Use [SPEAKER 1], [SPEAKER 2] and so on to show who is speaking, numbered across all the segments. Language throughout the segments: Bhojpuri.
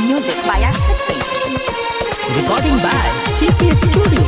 [SPEAKER 1] Music by Akshat Singh. Recording by GP Studio.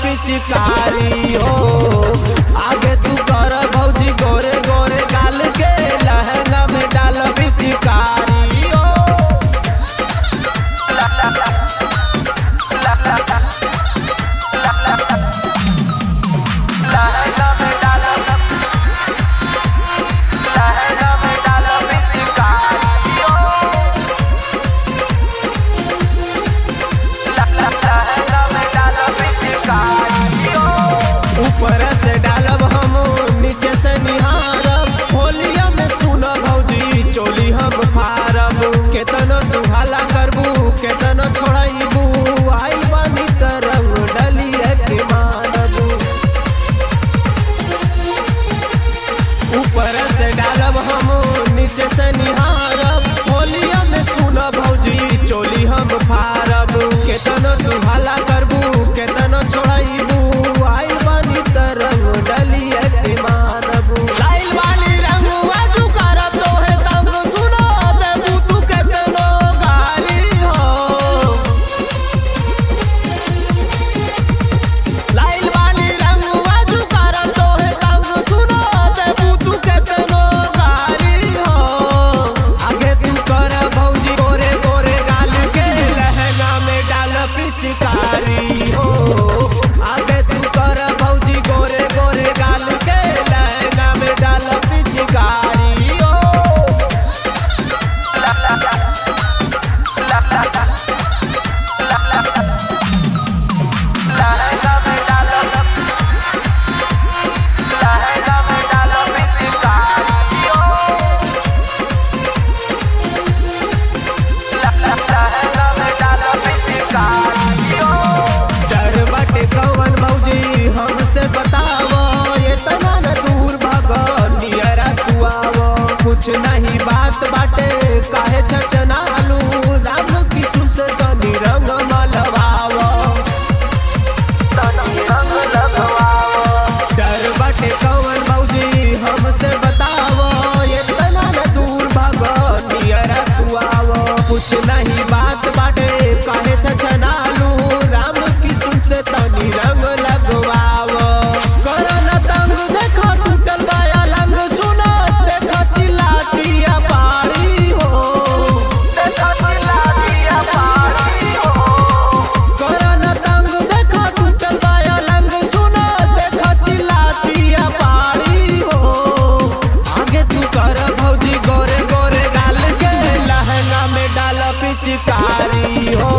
[SPEAKER 2] पिचकारी हो आगे तू कर भौजी गोरे गोरे गाल के लहंगा में डाल पिचकारी हो ऊपर से डालब हम नीचे से निहारब होलिया में सुन भौजी चोली हम फारब केतनो तू हला करबू केतनो छोड़ाईबू आई बानी तरंग डलिए के मानबू ऊपर से डालब हम नीचे से निहारब होलिया में सुन भौजी चोली हम फारब केतनो तू हला करबू केतनो छोड़ाईबू पिचकारी हो आगे तू कर भौजी गोरे गोरे गाल के लहंगा में डाल पिचकारी हो कुछ नहीं बात बाटे काहे छचनालू राम की सुस तनी रंग मलवाव डर बाटे कौन भौजी हमसे बताव ये तना न दूर भाग नियरा तू आव कुछ नहीं बात बाटे काहे छचनालू राम की सुस तनी रंग लगवाव करना तंग देखो टूटल बाया लंग सुनो देखो चिल्लातिया पारी हो देखो चिल्लातिया पारी हो करना तंग देखो टूटल बाया लंग सुनो देखो चिल्लातिया पारी हो आगे तू कर भौजी गोरे गोरे गाल के लहंगा में डाल पिचकारी हो